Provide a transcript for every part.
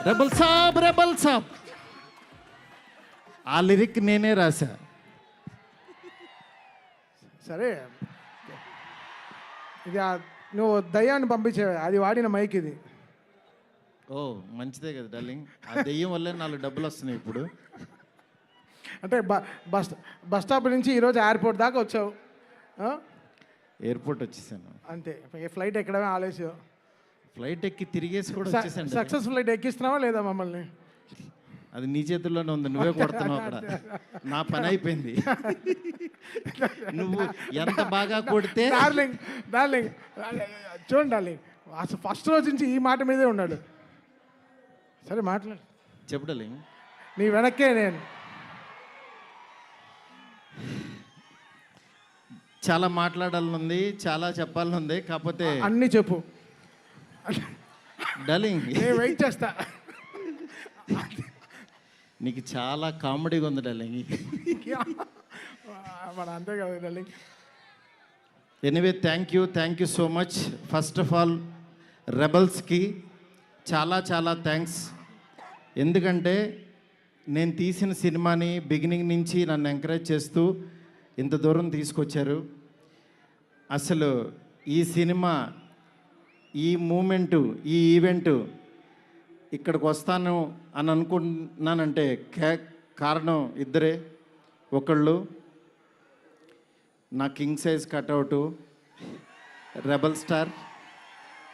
Rebel సాబ్ ఆ lyric నేనే రాశా. సరే ఇది నువ్వు దయ్యాన్ని పంపించేవా, అది వాడిన మైక్ ఇది. ఓ మంచిదే కదా డార్లింగ్, ఆ దెయ్యం వల్లే 4 డబ్బులు వస్తున్నాయి ఇప్పుడు. అంటే బస్ స్టాప్ నుంచి ఈరోజు ఎయిర్పోర్ట్ దాకా వచ్చావు. ఎయిర్పోర్ట్ వచ్చేసాను అంతే, ఫ్లైట్ ఎక్కడమే ఆలస్యం. ఫ్లైట్ ఎక్కి తిరిగేసి కూడా వచ్చేసాను. సక్సెస్ ఫ్లైట్ ఎక్కిస్తున్నావా లేదా మమ్మల్ని? అది నీ చేతుల్లోనే ఉంది, నువ్వే కొడుతున్నావు అక్కడ. నా పని అయిపోయింది. నువ్వు ఎంత బాగా కొడితే. డార్లింగ్ చూడండి డార్లింగ్, అసలు ఫస్ట్ రోజు నుంచి ఈ మాట మీదే ఉన్నాడు. సరే మాట్లాడు, చెప్పు డార్లింగ్. నీ వెనక్కే నేను. చాలా మాట్లాడాలనుంది, చాలా చెప్పాలనుంది, కాకపోతే అన్నీ చెప్పు డార్లింగ్. నేను వెయిట్ చేస్తా. నీకు చాలా కామెడీగా ఉంది డార్లింగ్. మన అంతే కదా darling. Anyway thank you so much. First of all రెబల్స్కి చాలా థ్యాంక్స్. ఎందుకంటే నేను తీసిన సినిమాని బిగినింగ్ నుంచి నన్ను ఎంకరేజ్ చేస్తూ ఇంత దూరం తీసుకొచ్చారు. అసలు ఈ సినిమా, ఈ మూమెంటు, ఈ ఈవెంటు ఇక్కడికి వస్తాను అని అనుకుంటున్నానంటే కారణం ఇద్దరే. ఒకళ్ళు నా కింగ్ సైజ్ కట్అవుటు రెబల్ స్టార్,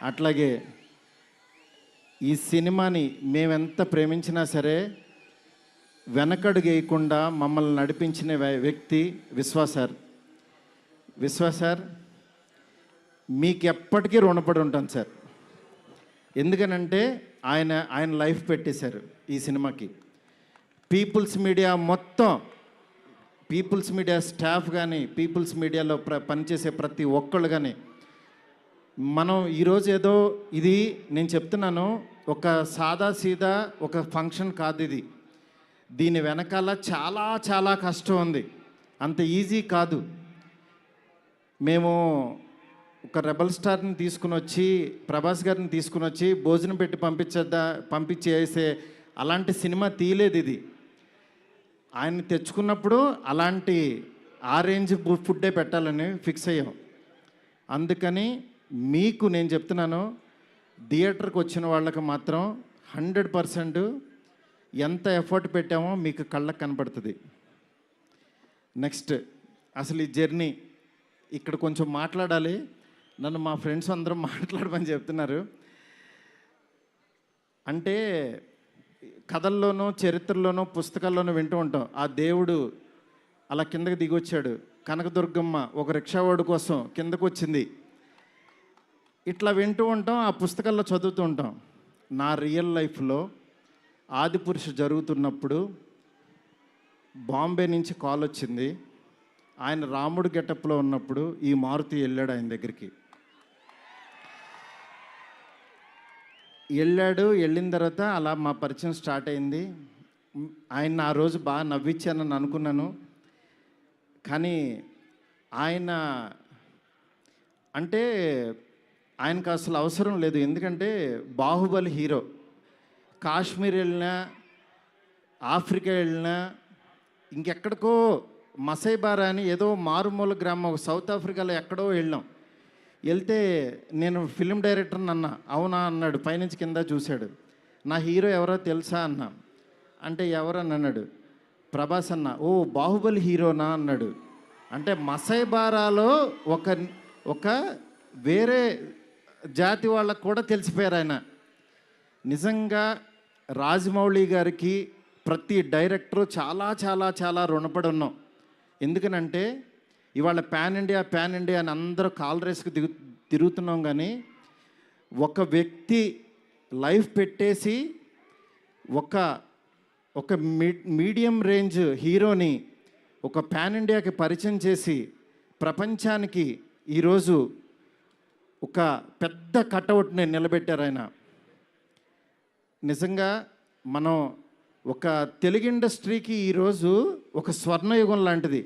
అట్లాగే ఈ సినిమాని మేమెంత ప్రేమించినా సరే వెనకడుగు వేయకుండా మమ్మల్ని నడిపించిన వ్యక్తి విశ్వ సార్. మీకు ఎప్పటికీ రుణపడి ఉంటాను సార్. ఎందుకనంటే ఆయన లైఫ్ పెట్టేశారు ఈ సినిమాకి. పీపుల్స్ మీడియా మొత్తం, పీపుల్స్ మీడియా స్టాఫ్ కానీ, పీపుల్స్ మీడియాలో పనిచేసే ప్రతి ఒక్కళ్ళు కానీ, మనం ఈరోజు ఏదో ఇది నేను చెప్తున్నాను, ఒక సాదా సీదా ఒక ఫంక్షన్ కాదు ఇది. దీని వెనకాల చాలా కష్టం ఉంది, అంత ఈజీ కాదు. మేము ఒక రెబల్ స్టార్ని తీసుకుని వచ్చి, ప్రభాస్ గారిని తీసుకుని వచ్చి భోజనం పెట్టి పంపించేసే అలాంటి సినిమా తీయలేదు ఇది. ఆయన్ని తెచ్చుకున్నప్పుడు అలాంటి ఆ రేంజ్ ఫుడ్డే పెట్టాలని ఫిక్స్ అయ్యాం. అందుకని మీకు నేను చెప్తున్నాను, థియేటర్కి వచ్చిన వాళ్ళకి మాత్రం 100% ఎంత ఎఫర్ట్ పెట్టామో మీకు కళ్ళకు కనపడుతుంది. నెక్స్ట్ అసలు ఈ జర్నీ ఇక్కడ కొంచెం మాట్లాడాలి. నన్ను మా ఫ్రెండ్స్ అందరం మాట్లాడమని చెప్తున్నారు. అంటే కథల్లోనూ, చరిత్రలోనూ, పుస్తకాల్లోనూ వింటూ ఉంటాం, ఆ దేవుడు అలా కిందకి దిగొచ్చాడు, కనకదుర్గమ్మ ఒక రిక్షావాడు కోసం కిందకు వచ్చింది, ఇట్లా వింటూ ఉంటాం, ఆ పుస్తకాల్లో చదువుతూ ఉంటాం. నా రియల్ లైఫ్లో ఆదిపురుష జరుగుతున్నప్పుడు బాంబే నుంచి కాల్ వచ్చింది. ఆయన రాముడు గెటప్లో ఉన్నప్పుడు ఈ మారుతి వెళ్ళాడు ఆయన దగ్గరికి. వెళ్ళిన తర్వాత అలా మా పరిచయం స్టార్ట్ అయింది. ఆయన ఆ రోజు బాగా నవ్వించానని అనుకున్నాను. కానీ ఆయన అంటే ఆయనకు అసలు అవసరం లేదు. ఎందుకంటే బాహుబలి హీరో. కాశ్మీర్ వెళ్ళినా, ఆఫ్రికా వెళ్ళినా, ఇంకెక్కడికో మసైబారా అని ఏదో మారుమూల గ్రామం సౌత్ ఆఫ్రికాలో ఎక్కడో వెళ్తే నేను ఫిల్మ్ డైరెక్టర్ని అన్నా. అవునా అన్నాడు, పైనుంచి కింద చూశాడు. నా హీరో ఎవరో తెలుసా అన్నా. అంటే ఎవరని అన్నాడు. ప్రభాస్ అన్న. ఓ బాహుబలి హీరోనా అన్నాడు. అంటే మసైబారాలో ఒక వేరే జాతి వాళ్ళకు కూడా తెలిసిపోయారు ఆయన. నిజంగా రాజమౌళి గారికి ప్రతి డైరెక్టరు చాలా రుణపడి ఉన్నాం. ఎందుకనంటే ఇవాళ పాన్ ఇండియా అని అందరూ కాల్ రేస్కి తిరుగుతున్నాం, కానీ ఒక వ్యక్తి లైఫ్ పెట్టేసి ఒక మీడియం రేంజ్ హీరోని ఒక పాన్ ఇండియాకి పరిచయం చేసి ప్రపంచానికి ఈరోజు ఒక పెద్ద కటౌట్ని నిలబెట్టారు ఆయన. నిజంగా మనం ఒక తెలుగు ఇండస్ట్రీకి ఈరోజు ఒక స్వర్ణయుగం లాంటిది.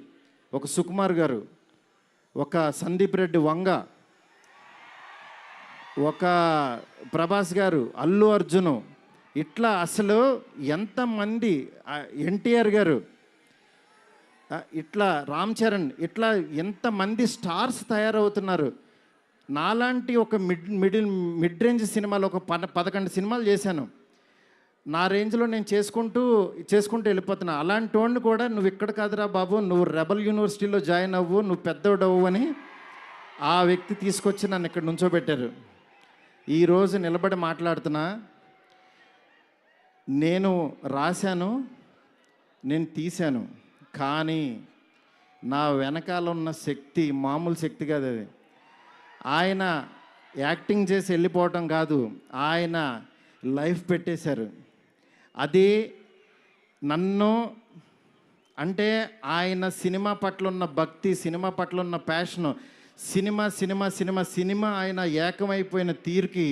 ఒక సుకుమార్ గారు, ఒక సందీప్ రెడ్డి వంగ, ఒక ప్రభాస్ గారు, అల్లు అర్జును, ఇట్లా అసలు ఎంతమంది ఎన్టీఆర్ గారు, ఇట్లా రామ్ చరణ్, ఇట్లా ఎంతమంది స్టార్స్ తయారవుతున్నారు. నాలాంటి ఒక మిడ్ రేంజ్ సినిమాలు ఒక 11 సినిమాలు చేశాను. నా రేంజ్లో నేను చేసుకుంటూ వెళ్ళిపోతున్నా. అలాంటి వాడిని కూడా నువ్వు ఇక్కడ కాదురా బాబు, నువ్వు రెబల్ యూనివర్సిటీలో జాయిన్ అవ్వు, నువ్వు పెద్దోడవు అని ఆ వ్యక్తి తీసుకొచ్చి నన్ను ఇక్కడ నుంచోబెట్టారు. ఈరోజు నిలబడి మాట్లాడుతున్నా. నేను రాశాను, నేను తీశాను, కానీ నా వెనకాల ఉన్న శక్తి మామూలు శక్తి కాదు. అది ఆయన యాక్టింగ్ చేసి వెళ్ళిపోవటం కాదు, ఆయన లైఫ్ పెట్టేశారు. అది నన్ను అంటే ఆయన సినిమా పట్ల ఉన్న భక్తి, సినిమా పట్ల ఉన్న ప్యాషను, సినిమా ఆయన ఏకమైపోయిన తీరుకి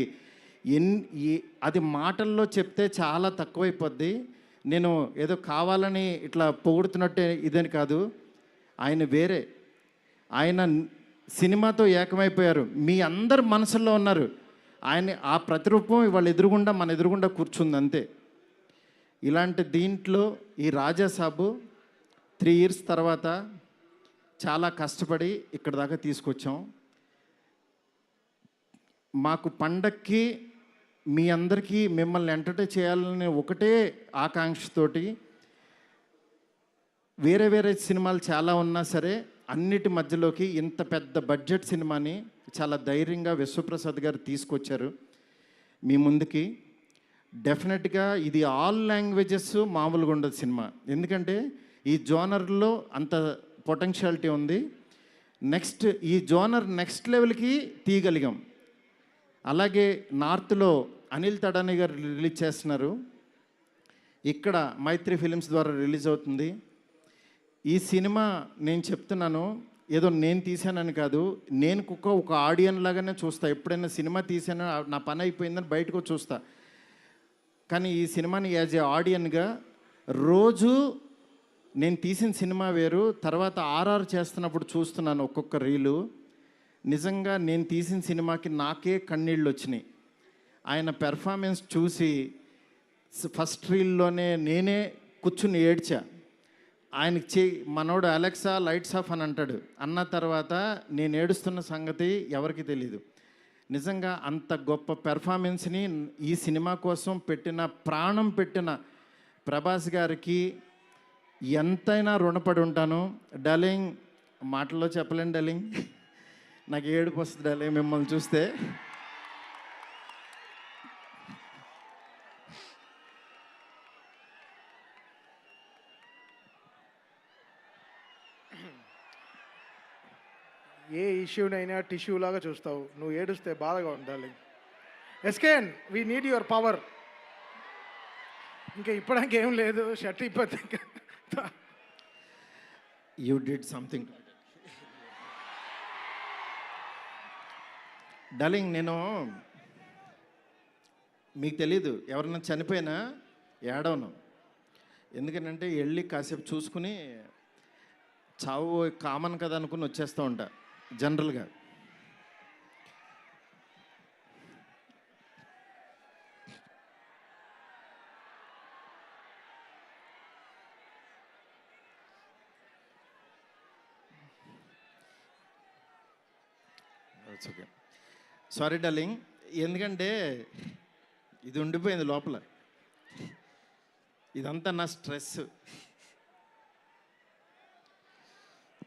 అది మాటల్లో చెప్తే చాలా తక్కువైపోద్ది. నేను ఏదో కావాలని ఇట్లా పొగుడుతున్నట్టే ఇదని కాదు. ఆయన వేరే, ఆయన సినిమాతో ఏకమైపోయారు. మీ అందరు మనసుల్లో ఉన్నారు. ఆయన ఆ ప్రతిరూపం ఇవాళ మన ఎదురుగుండా కూర్చుంది అంతే. ఇలాంటి దీంట్లో ఈ రాజాసాబు 3 years తర్వాత చాలా కష్టపడి ఇక్కడ దాకా తీసుకొచ్చాం. మాకు పండక్కి మీ అందరికీ మిమ్మల్ని ఎంటర్టైన్ చేయాలని ఒకటే ఆకాంక్షతోటి వేరే సినిమాలు చాలా ఉన్నా సరే అన్నిటి మధ్యలోకి ఇంత పెద్ద బడ్జెట్ సినిమాని చాలా ధైర్యంగా విశ్వప్రసాద్ గారు తీసుకొచ్చారు మీ ముందుకి. డెఫినెట్గా ఇది ఆల్ లాంగ్వేజెస్ మామూలుగా ఉండదు సినిమా, ఎందుకంటే ఈ జోనర్లో అంత పొటెన్షియాలిటీ ఉంది. ఈ జోనర్ నెక్స్ట్ లెవెల్కి తీయగలిగాం. అలాగే నార్త్లో అనిల్ తడాని గారు రిలీజ్ చేస్తున్నారు, ఇక్కడ మైత్రి ఫిలిమ్స్ ద్వారా రిలీజ్ అవుతుంది. ఈ సినిమా నేను చెప్తున్నాను, ఏదో నేను తీసానని కాదు, నేను ఒక ఆడియన్ లాగానే చూస్తా. ఎప్పుడైనా సినిమా తీసానో నా పని అయిపోయిందని బయటకు చూస్తా. కానీ ఈ సినిమాని యాజ్ ఏ ఆడియన్గా రోజు నేను తీసిన సినిమా వేరు, తర్వాత ఆర్ఆర్ చేస్తున్నప్పుడు చూస్తున్నాను ఒక్కొక్క రీలు. నిజంగా నేను తీసిన సినిమాకి నాకే కన్నీళ్ళు వచ్చినాయి. ఆయన పెర్ఫార్మెన్స్ చూసి ఫస్ట్ రీల్లోనే నేనే కూర్చుని ఏడ్చా. ఆయనకి మనోడు అలెక్సా లైట్స్ ఆఫ్ అని అంటాడు, అన్న తర్వాత నేను ఏడుస్తున్న సంగతి ఎవరికి తెలీదు. నిజంగా అంత గొప్ప పెర్ఫార్మెన్స్ని ఈ సినిమా కోసం ప్రాణం పెట్టిన ప్రభాస్ గారికి ఎంతైనా రుణపడి ఉంటాను. డార్లింగ్, మాటల్లో చెప్పలేను డార్లింగ్, నాకు ఏడుపు వస్తుంది డార్లింగ్ మిమ్మల్ని చూస్తే. ఏ ఇష్యూనైనా టిష్యూ లాగా చూస్తావు, నువ్వు ఏడుస్తే బాధగా ఉండాలి. SKN, we need your power. ఇంకా ఇప్పడానికి ఏం లేదు, షర్ట్ ఇప్పటి యూ డిడ్ సంథింగ్. డార్లింగ్, నేను మీకు తెలీదు, ఎవరన్నా చనిపోయినా ఏడవను. ఎందుకంటే వెళ్ళి కాసేపు చూసుకుని చావు కామన్ కదా అనుకుని వచ్చేస్తూ ఉంటా జనరల్గా. ఓకే, సారీ డార్లింగ్, ఎందుకంటే ఇది ఉండిపోయింది లోపల, ఇదంతా నా stress.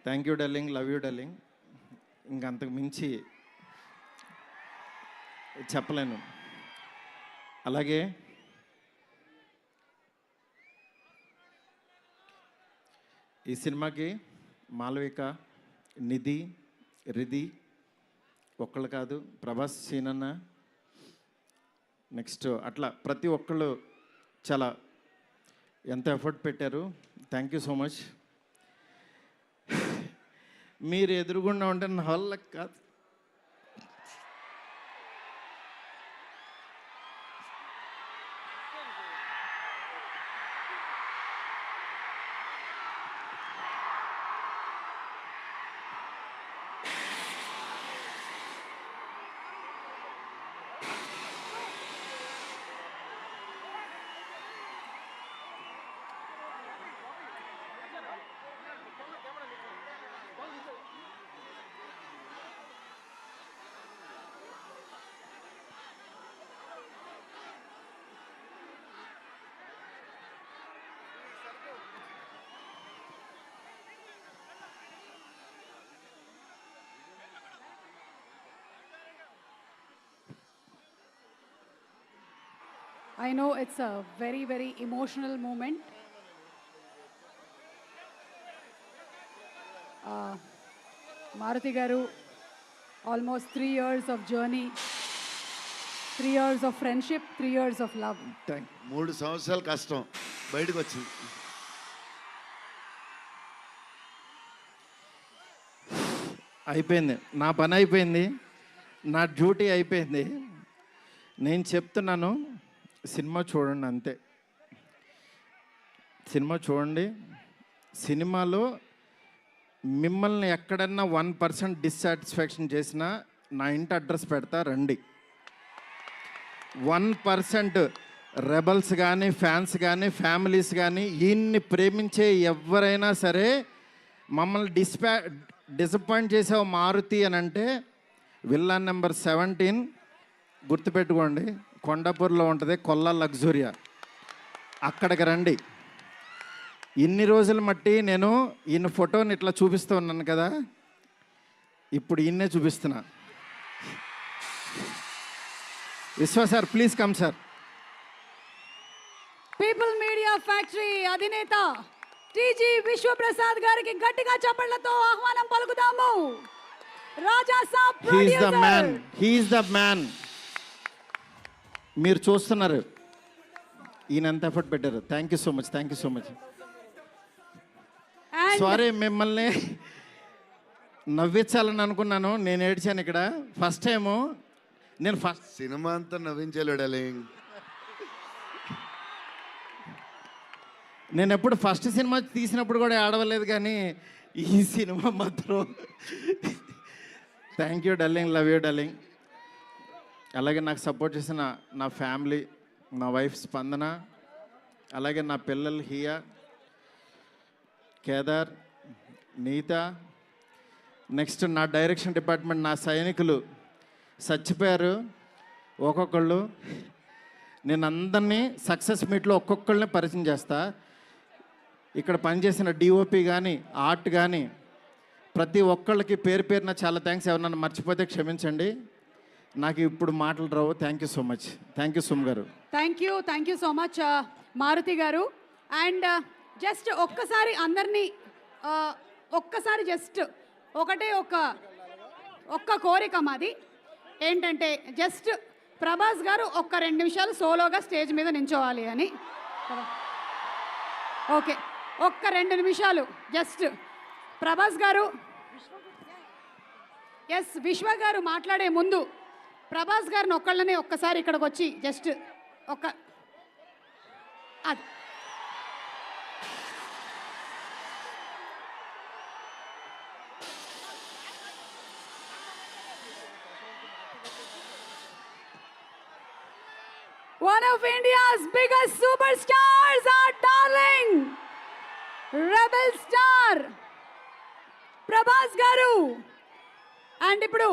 Thank you darling, love you darling. ఇంకంతకు మించి చెప్పలేను. అలాగే ఈ సినిమాకి మాలవిక, నిధి, రిధి ఒక్కళ్ళు కాదు, ప్రభాస్, సీనన్న, నెక్స్ట్ అట్లా ప్రతి ఒక్కళ్ళు చాలా ఎంత ఎఫర్ట్ పెట్టారు. Thank you so much. మీరు ఎదురుగుండా ఉంటే నా వల్ల కాదు. I know it's a very, very emotional moment. Maruti Garu, almost 3 years of journey, 3 years of friendship, 3 years of love. 3 సంవత్సరాలు కష్టం బయటకు వచ్చింది. అయిపోయింది, నా పని అయిపోయింది, నా డ్యూటీ అయిపోయింది. నేను చెప్తున్నాను, సినిమా చూడండి అంతే. సినిమా చూడండి. సినిమాలో మిమ్మల్ని ఎక్కడన్నా 1% డిస్సాటిస్ఫాక్షన్ చేసినా నా ఇంటి అడ్రస్ పెడతా, రండి. 1% రెబల్స్ కానీ, ఫ్యాన్స్ కానీ, ఫ్యామిలీస్ కానీ, ఈయన్ని ప్రేమించే ఎవరైనా సరే మమ్మల్ని డిసప్పాయింట్ చేసావు మారుతి అని అంటే, విల్లా నెంబర్ 17 గుర్తుపెట్టుకోండి, కొండాపూర్లో ఉంటుంది, కొల్లా లగ్జూరియా, అక్కడికి రండి. ఇన్ని రోజులు మట్టి నేను ఈయన ఫోటోని ఇట్లా చూపిస్తూ ఉన్నాను కదా, ఇప్పుడు ఈయన్నే చూపిస్తున్నా. Vishwa sir, please come sir. People media factory అధినేత టీజీ విశ్వప్రసాద్ గారికి గట్టిగా చప్పట్లతో ఆహ్వానం పలుకుదాము. Raja Saab he's the man, he's the man. మీరు చూస్తున్నారు ఈయన ఎంత ఎఫర్ట్ పెట్టారు. Thank you so much, thank you so much. Sorry, మిమ్మల్ని నవ్వించాలని అనుకున్నాను, నేను ఏడ్చాను ఇక్కడ. ఫస్ట్ టైము నేను సినిమా అంతా నవ్వించలేడు డార్లింగ్. నేను ఎప్పుడు ఫస్ట్ సినిమా తీసినప్పుడు కూడా ఆడవలేదు, కానీ ఈ సినిమా మాత్రం thank you darling, love you darling. అలాగే నాకు సపోర్ట్ చేసిన నా ఫ్యామిలీ, నా వైఫ్ స్పందన, అలాగే నా పిల్లలు హియా, కేదార్, నీత, నెక్స్ట్ నా డైరెక్షన్ డిపార్ట్మెంట్, నా సైనికులు చచ్చిపోయారు ఒక్కొక్కళ్ళు. నేను అందరినీ సక్సెస్ మీట్లో ఒక్కొక్కళ్ళని పరిచయం చేస్తా. ఇక్కడ పనిచేసిన డిఓపి కానీ, ఆర్ట్ కానీ, ప్రతి ఒక్కళ్ళకి పేరు పేరున చాలా థ్యాంక్స్. ఎవరన్నా మర్చిపోతే క్షమించండి, నాకు ఇప్పుడు మాటలు రావు. Thank you so much. Thank you సుమ్ garu. Thank you so much Maruthi garu. And just ఒక్కసారి అందరినీ ఒక్కసారి జస్ట్ ఒకటే ఒక్క కోరిక మాది ఏంటంటే, జస్ట్ ప్రభాస్ గారు ఒక్క 2 నిమిషాలు సోలోగా స్టేజ్ మీద నించోవాలి అని. ఓకే, ఒక్క 2 నిమిషాలు జస్ట్ ప్రభాస్ గారు. ఎస్, విశ్వ గారు మాట్లాడే ముందు ప్రభాస్ గారిని ఒక్కళ్ళనే ఒక్కసారి ఇక్కడికి వచ్చి జస్ట్ అది one of India's biggest superstars, our darling rebel star Prabhas garu. And ఇప్పుడు